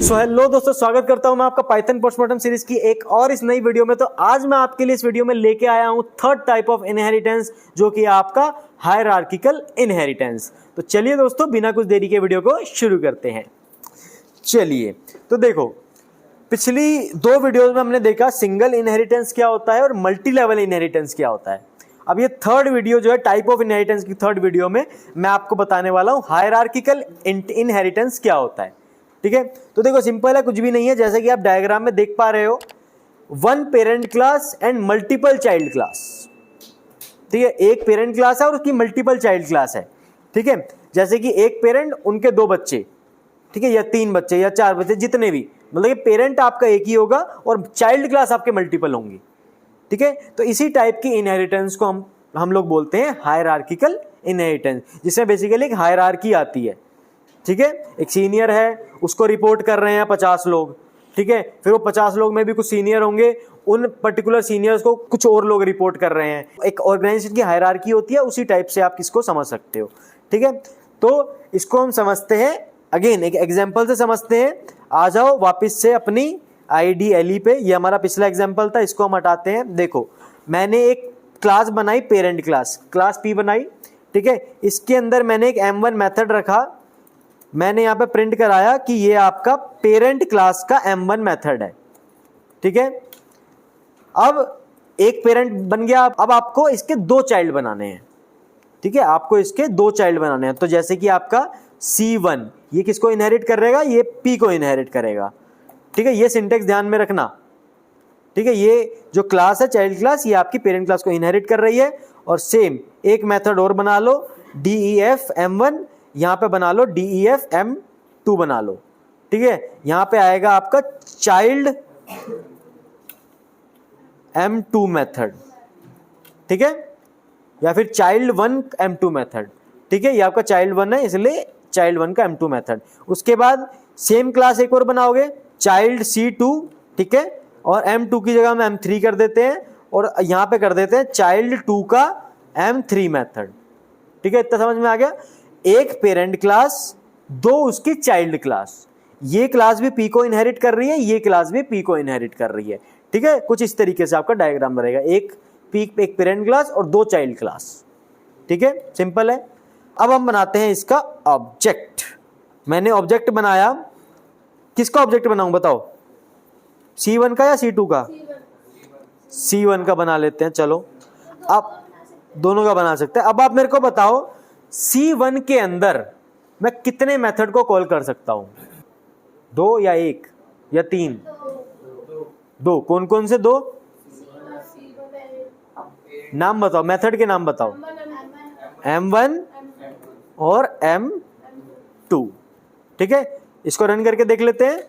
So hello दोस्तों, स्वागत करता हूं मैं आपका पाइथन पोस्टमॉर्टम सीरीज की एक और इस नई वीडियो में। तो आज मैं आपके लिए इस वीडियो में लेके आया हूं थर्ड टाइप ऑफ इनहेरिटेंस, जो कि आपका हायरार्किकल इनहेरिटेंस। तो चलिए दोस्तों, बिना कुछ देरी के वीडियो को शुरू करते हैं। चलिए, तो देखो, पिछली दो वीडियोस में हमने देखा सिंगल इनहेरिटेंस क्या होता है और मल्टी लेवल इनहेरिटेंस क्या होता है। अब ये थर्ड वीडियो जो है टाइप ऑफ इनहेरिटेंस की थर्ड वीडियो में मैं आपको बताने वाला हूं हायरार्किकल इनहेरिटेंस क्या होता है। ठीक है, तो देखो सिंपल है, कुछ भी नहीं है। जैसे कि आप डायग्राम में देख पा रहे हो, one parent class and multiple child class. ठीक है, एक पेरेंट क्लास है और उसकी मल्टीपल चाइल्ड क्लास है। ठीक है, जैसे कि एक पेरेंट, उनके दो बच्चे, ठीक है, या तीन बच्चे या चार बच्चे, जितने भी, मतलब कि पेरेंट आपका एक ही होगा और चाइल्ड क्लास आपके मल्टीपल होंगी। ठीक है, तो इसी टाइप की इनहेरिटेंस को हम लोग बोलते हैं हायरार्किकल इनहेरिटेंस, जिसमें बेसिकली एक हायरार्की आती है। ठीक है, एक सीनियर है, उसको रिपोर्ट कर रहे हैं 50 लोग। ठीक है, फिर वो 50 लोग में भी कुछ सीनियर होंगे, उन पर्टिकुलर सीनियर्स को कुछ और लोग रिपोर्ट कर रहे हैं। एक ऑर्गेनाइजेशन की हायरार्की होती है, उसी टाइप से आप इसको समझ सकते हो। ठीक है, तो इसको हम समझते हैं, अगेन एक एग्जाम्पल से समझते हैं। आ जाओ वापिस से अपनी IDLE पे। ये हमारा पिछला एग्जाम्पल था, इसको हम हटाते हैं। देखो, मैंने एक क्लास बनाई, पेरेंट क्लास, क्लास P बनाई। ठीक है, इसके अंदर मैंने एक M1 मेथड रखा। मैंने यहाँ पे प्रिंट कराया कि ये आपका पेरेंट क्लास का M1 मेथड है। ठीक है, अब एक पेरेंट बन गया। अब आपको इसके दो चाइल्ड बनाने हैं। ठीक है, आपको इसके दो चाइल्ड बनाने हैं। तो जैसे कि आपका C1, ये किसको इनहेरिट करेगा? ये P को इनहेरिट करेगा। ठीक है, ये सिंटेक्स ध्यान में रखना। ठीक है, ये जो क्लास है चाइल्ड क्लास, ये आपकी पेरेंट क्लास को इनहेरिट कर रही है। और सेम एक मेथड और बना लो, DEF M1, यहां पे बना लो DEF M2 बना लो। ठीक है, यहां पे आएगा आपका चाइल्ड M2 मेथड। ठीक है, या फिर चाइल्ड 1 M2 मेथड। ठीक है, ये आपका चाइल्ड 1 है, इसलिए चाइल्ड 1 का M2 मेथड। उसके बाद सेम क्लास एक और बनाओगे, चाइल्ड C2। ठीक है, और M2 की जगह हम M3 कर देते हैं और यहां पे कर देते हैं चाइल्ड 2 का M3 मेथड। ठीक है, इतना समझ में आ गया। एक पेरेंट क्लास, दो उसकी चाइल्ड क्लास। ये क्लास भी P को इनहेरिट कर रही है, ये क्लास भी P को इनहेरिट कर रही है। ठीक है, कुछ इस तरीके से आपका डायग्राम बनेगा, एक पेरेंट क्लास और दो चाइल्ड क्लास। ठीक है, सिंपल है। अब हम बनाते हैं इसका ऑब्जेक्ट। मैंने ऑब्जेक्ट बनाया, किसका ऑब्जेक्ट बनाऊं बताओ? C1 का या C2 का? C1 का बना लेते हैं। चलो, अब दोनों का बना सकते हैं। अब आप मेरे को बताओ, C1 के अंदर मैं कितने मेथड को कॉल कर सकता हूं? दो या एक या तीन? दो। कौन कौन से दो? नाम बताओ, मेथड के नाम बताओ। M1 और M2। ठीक है, इसको रन करके देख लेते हैं।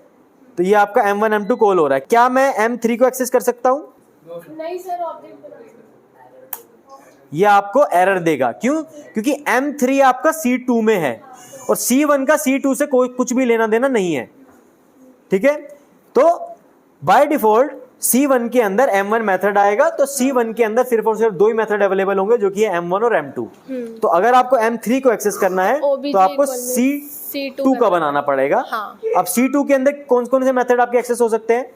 तो ये आपका M1 M2 कॉल हो रहा है। क्या मैं M3 को एक्सेस कर सकता हूं? नहीं सर, ऑब्जेक्ट बना। ये आपको एरर देगा। क्यों? क्योंकि M3 आपका C2 में है और C1 का C2 से कोई कुछ भी लेना देना नहीं है। ठीक है, तो बाय डिफॉल्ट C1 के अंदर M1 मेथड आएगा। तो C1 के अंदर सिर्फ और सिर्फ दो ही मेथड अवेलेबल होंगे, जो कि है M1 और M2। तो अगर आपको M3 को एक्सेस करना है तो आपको C2 का बनाना पड़ेगा। हाँ। अब C2 के अंदर कौन कौन से मेथड आपके एक्सेस हो सकते हैं?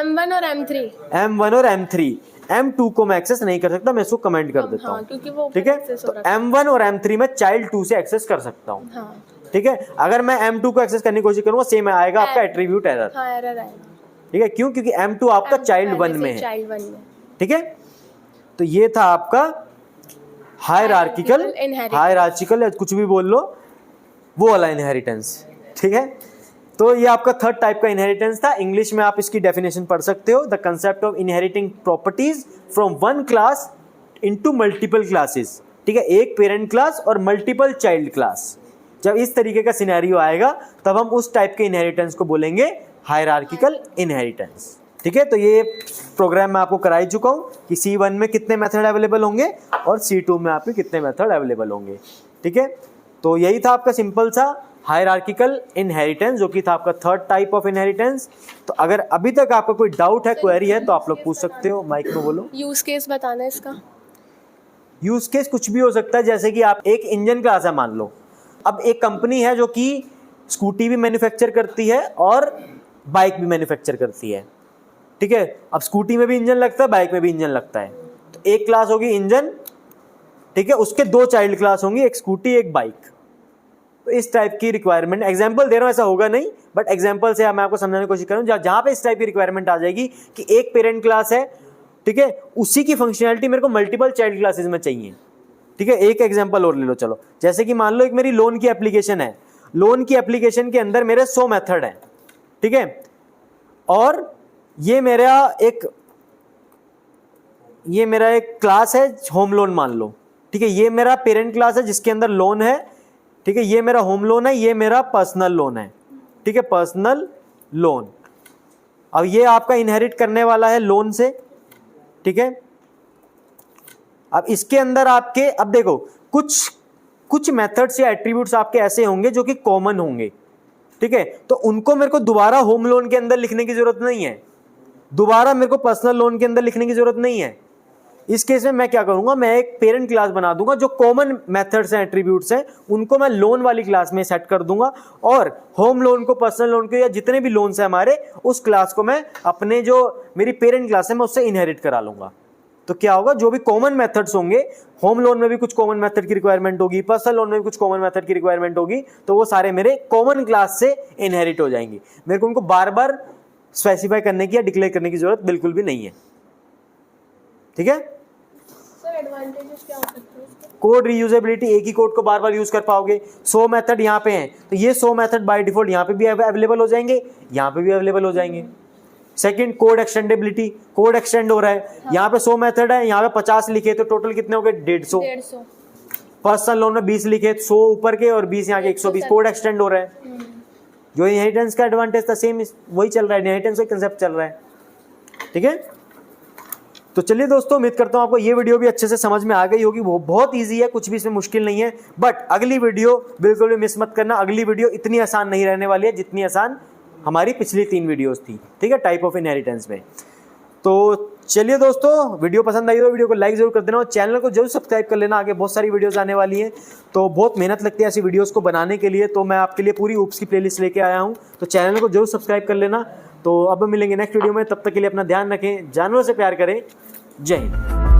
M1 और M3। M1 और M3। M2 को मैं एक्सेस नहीं कर सकता, मैं इसको कमेंट कर देता हूँ। ठीक है, तो M1 और M3 में चाइल्ड 2 से एक्सेस कर सकता हूँ। हाँ। ठीक है, अगर मैं M2 को एक्सेस करने की कोशिश करूंगा, सेम आएगा आपका एट्रीब्यूट एरर। हाँ, एरर आएगा। ठीक है, क्यों? क्योंकि M2 आपका चाइल्ड 1 में है। ठीक है, तो ये था आपका हायरार्किकल या कुछ भी बोल लो, वो वाला इनहेरिटेंस। ठीक है, तो ये आपका थर्ड टाइप का इनहेरिटेंस था। इंग्लिश में आप इसकी डेफिनेशन पढ़ सकते हो, the concept of inheriting properties from one class into multiple classes. ठीक है, एक पेरेंट क्लास और मल्टीपल चाइल्ड क्लास। जब इस तरीके का सिनेरियो आएगा, तब हम उस टाइप के इनहेरिटेंस को बोलेंगे हायरार्किकल इनहेरिटेंस। ठीक है, तो ये प्रोग्राम मैं आपको करा ही चुका हूं कि C1 में कितने मेथड अवेलेबल होंगे और C2 में आपके कितने मेथड अवेलेबल होंगे। ठीक है, तो यही था आपका सिंपल सा हायरार्किकल इनहेरिटेंस, जो कि था आपका थर्ड टाइप ऑफ इनहेरिटेंस। तो अगर अभी तक आपका कोई डाउट है, क्वेरी है, तो आप लोग पूछ सकते हो। माइक में बोलो। यूज केस बताना है इसका। यूज केस कुछ भी हो सकता है, जैसे कि आप एक इंजन क्लास है मान लो। अब एक कंपनी है जो कि स्कूटी भी मैन्युफैक्चर करती है और बाइक भी मैन्युफैक्चर करती है, ठीक है। अब स्कूटी में भी इंजन लगता है, बाइक में भी इंजन लगता है। तो एक क्लास होगी इंजन, ठीक है, उसके दो चाइल्ड क्लास होंगी, एक स्कूटी एक बाइक। तो इस टाइप की रिक्वायरमेंट, एग्जांपल दे रहा हूं, ऐसा होगा नहीं, बट एग्जांपल से मैं आपको समझाने की कोशिश कर रहा हूं। जहां पे इस टाइप की रिक्वायरमेंट आ जाएगी कि एक पेरेंट क्लास है, ठीक है, उसी की फंक्शनैलिटी मेरे को मल्टीपल चाइल्ड क्लासेस में चाहिए, ठीक है। एक एग्जांपल और ले लो, चलो, जैसे कि मान लो एक मेरी लोन की एप्लीकेशन है, लोन की एप्लीकेशन के अंदर मेरे 100 मेथड है, ठीक है, और ये मेरा एक क्लास है होम लोन मान लो, ठीक है। ये मेरा पेरेंट क्लास है जिसके अंदर लोन है, ठीक है, ये मेरा होम लोन है, ये मेरा पर्सनल लोन है, ठीक है, पर्सनल लोन। अब ये आपका इनहेरिट करने वाला है लोन से, ठीक है। अब इसके अंदर आपके, अब देखो, कुछ मेथड्स या एट्रीब्यूट्स आपके ऐसे होंगे जो कि कॉमन होंगे, ठीक है, तो उनको मेरे को दोबारा होम लोन के अंदर लिखने की जरूरत नहीं है, दोबारा मेरे को पर्सनल लोन के अंदर लिखने की जरूरत नहीं है। इस केस में मैं क्या करूंगा, मैं एक पेरेंट क्लास बना दूंगा, जो कॉमन मेथड्स हैं, एट्रीब्यूट्स हैं, उनको मैं लोन वाली क्लास में सेट कर दूंगा, और होम लोन को, पर्सनल लोन को, या जितने भी लोन्स हैं हमारे, उस क्लास को मैं अपने जो मेरी पेरेंट क्लास है मैं उससे इनहेरिट करा लूंगा। तो क्या होगा, जो भी कॉमन मेथड्स होंगे, होम लोन में भी कुछ कॉमन मेथड की रिक्वायरमेंट होगी, पर्सनल लोन में भी कुछ कॉमन मेथड की रिक्वायरमेंट होगी, तो वो सारे मेरे कॉमन क्लास से इनहेरिट हो जाएंगे। मेरे को उनको बार बार स्पेसिफाई करने की या डिक्लेयर करने की जरूरत बिल्कुल भी नहीं है, ठीक है। सर एडवांटेजेस क्या हो सकते हैं इसके? कोड रीयूजेबिलिटी, एक ही कोड को बार बार यूज कर पाओगे। 100 मेथड यहाँ पे हैं, तो ये 100 मेथड बाय डिफॉल्ट यहाँ पे भी अवेलेबल हो जाएंगे, यहाँ पे भी अवेलेबल हो जाएंगे। सेकंड, कोड एक्सटेंडेबिलिटी, कोड एक्सटेंड हो रहा है, यहाँ पे 100 मेथड है, यहाँ पे 50 लिखे तो टोटल कितने हो गए, 150। पर्सनल लोन में 20 लिखे, 100 ऊपर के और 20 यहाँ के, 120। कोड एक्सटेंड हो रहा है। जो इनहेरिटेंस का एडवांटेज था, सेम वही चल रहा है, इनहेरिटेंस का कंसेप्ट चल रहा है, ठीक है। तो चलिए दोस्तों, उम्मीद करता हूं आपको ये वीडियो भी अच्छे से समझ में आ गई होगी। वो बहुत इजी है, कुछ भी इसमें मुश्किल नहीं है, बट अगली वीडियो बिल्कुल भी मिस मत करना। अगली वीडियो इतनी आसान नहीं रहने वाली है जितनी आसान हमारी पिछली 3 वीडियोस थी, ठीक है, टाइप ऑफ इनहेरिटेंस में। तो चलिए दोस्तों, वीडियो पसंद आई तो वीडियो को लाइक जरूर कर देना और चैनल को जरूर सब्सक्राइब कर लेना, आगे बहुत सारी वीडियोस आने वाली हैं। तो बहुत मेहनत लगती है ऐसी वीडियोस को बनाने के लिए, तो मैं आपके लिए पूरी ऊप्स की प्लेलिस्ट लेके आया हूं, तो चैनल को जरूर सब्सक्राइब कर लेना। तो अब मिलेंगे नेक्स्ट वीडियो में, तब तक के लिए अपना ध्यान रखें, जानवरों से प्यार करें, जय हिंद।